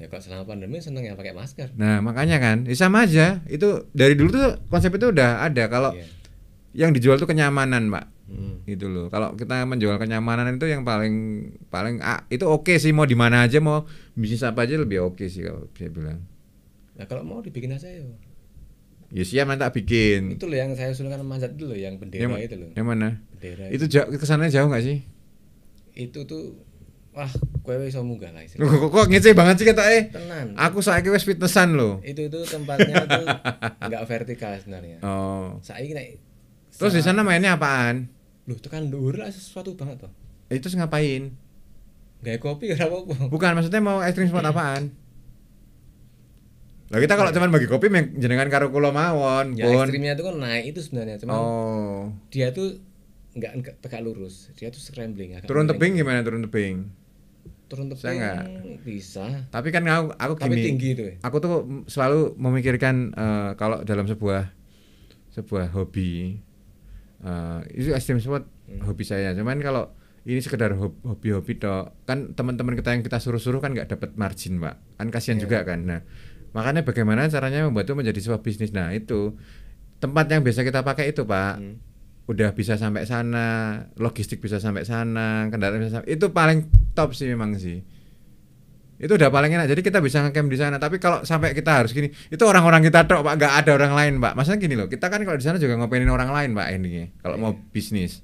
Ya kalau selama pandemi seneng yang pakai masker. Nah, makanya kan, sama aja. Itu dari dulu tuh konsep itu udah ada. Kalau yang dijual tuh kenyamanan, Pak. Gitu loh. Kalau kita menjual kenyamanan itu yang paling itu oke sih, mau di mana aja, mau bisnis apa aja lebih oke sih kalau saya bilang. Nah, kalau mau dibikin aja ya. Ya siap nanti tak bikin. Itu loh yang saya usulkan manjat dulu yang bendera itu loh. Yang mana? Bendera. Itu kesannya jauh enggak sih? Itu tuh wah, kowe iso munggah lah istilahnya. Kok ngece banget sih ketoke? Tenan. Aku saiki wis fitnessan loh. Itu tempatnya tuh enggak vertikal sebenarnya. Oh. Saiki nek terus di sana mainnya apaan? Loh, tekan dhuwur lah sesuatu banget toh. Itu ngapain? Gawe kopi ora apa-apa. Bukan, maksudnya mau ekstrim sport apaan? Lah kita kalau cuman bagi kopi jenengan karo kula mawon. Ya ekstrimnya itu kan naik itu sebenarnya, cuma dia tuh enggak tegak lurus. Dia tuh scrambling agak. Turun tebing gimana turun tebing? Turun tebing bisa. Tapi kan aku tapi gini. Tinggi itu. Aku tuh selalu memikirkan kalau dalam sebuah hobi itu ekstrim sport hobi saya. Cuman kalau ini sekedar hobi-hobi toh, kan teman-teman kita yang kita suruh-suruh kan nggak dapat margin, Pak. Kan kasihan juga kan. Nah, makanya bagaimana caranya membuat itu menjadi sebuah bisnis. Nah, itu tempat yang biasa kita pakai itu, Pak. Udah bisa sampai sana, logistik bisa sampai sana, kendaraan bisa sampai. Itu paling top sih memang sih. Itu udah paling enak. Jadi kita bisa ngecamp di sana. Tapi kalau sampai kita harus gini, itu orang-orang kita tok, Pak. Nggak ada orang lain, Pak. Maksudnya gini loh. Kita kan kalau di sana juga ngopenin orang lain, Pak, endingnya. Kalau mau bisnis,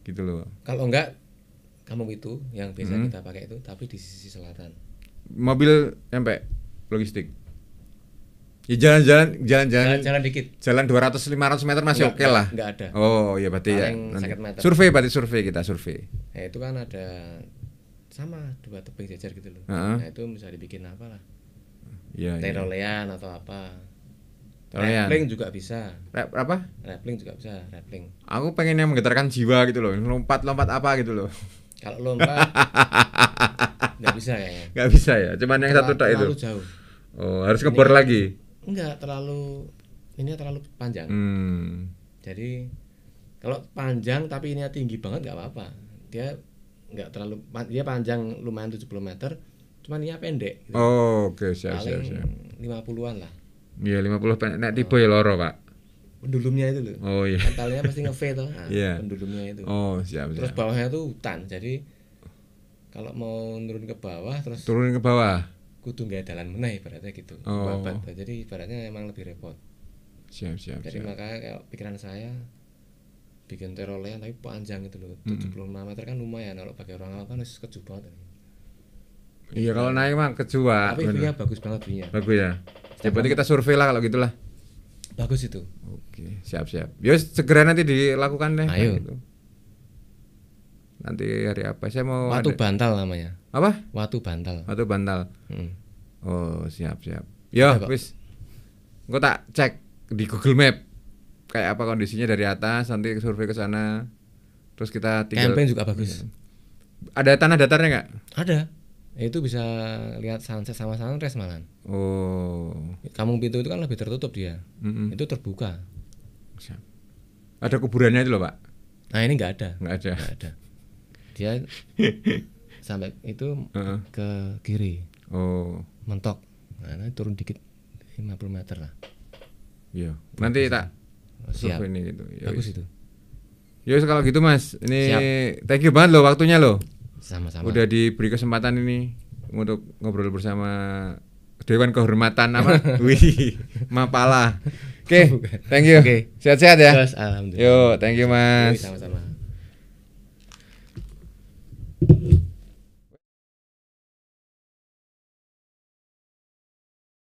gitu loh. Kalau enggak, kamu itu yang biasa kita pakai itu, tapi di sisi selatan. Mobil nyampe logistik. Ya jalan dikit. Jalan 200-500 meter masih oke lah. Enggak ada. Oh, iya berarti paling ya. Meter. Survei kita. Ya itu kan ada sama 2 tebing jajar gitu loh. Nah, itu bisa dibikin apa lah? Iya. Terolean atau apa. Rappling juga bisa. Apa? Rappling juga bisa, rappling. Aku pengen yang menggetarkan jiwa gitu loh. Lompat apa gitu loh. Kalau lompat enggak bisa kayaknya. Enggak bisa ya. Cuman yang satu tak itu. Terlalu jauh. Oh, harus ngebor lagi. Enggak, terlalu panjang. Jadi kalau panjang tapi ini tinggi banget enggak apa-apa. Dia enggak terlalu, dia panjang lumayan 70 meter, cuman ini pendek gitu. Oh, oke, siap. 50-an lah. Iya, 50 pendek. Nek tipe ya loro, Pak. Pendulumnya itu loh. Oh iya. Mentalnya pasti nge-V toh. Nah, pendulumnya itu. Oh, siap. Terus bawahnya tuh hutan. Jadi kalau mau turun ke bawah kudu nggak jalan meneh ibaratnya gitu. Babat. Jadi ibaratnya emang lebih repot. Siap. Jadi makanya kayak pikiran saya bikin terolean tapi panjang itu loh. 75 meter kan lumayan, kalau pakai orang awam kan harus keju banget. Iya, kalau naik mah keju. Tapi view-nya bagus banget view-nya. Bagus ya. Ya berarti kita survei lah kalau gitulah. Bagus itu. Oke, siap. Ya segera nanti dilakukan deh. Ayo. Gitu. Nanti hari apa? Saya mau Watu Bantal namanya. Apa? Watu Bantal. Oh, siap. Ya, wis. Engko tak cek di Google Map kayak apa kondisinya dari atas, nanti survei ke sana. Terus kita tinggal. Camping juga bagus. Ada tanah datarnya enggak? Ada. Itu bisa lihat sunset sama sunrise malah. Oh. Kampung Pitu itu kan lebih tertutup dia. Itu terbuka. Siap. Ada kuburannya itu loh, Pak. Nah, ini enggak ada. Dia sampai itu ke kiri. Oh. Mentok. Nah, turun dikit 50 meter lah. Iya. Nanti tak siap ini gitu. Bagus itu. Ya kalau gitu Mas, ini thank you banget loh waktunya loh. Sama-sama. Udah diberi kesempatan ini untuk ngobrol bersama Dewan Kehormatan apa? Wih, Mapala. Oke, thank you. Sehat-sehat ya. Alhamdulillah. Yo, thank you Mas. Sama-sama.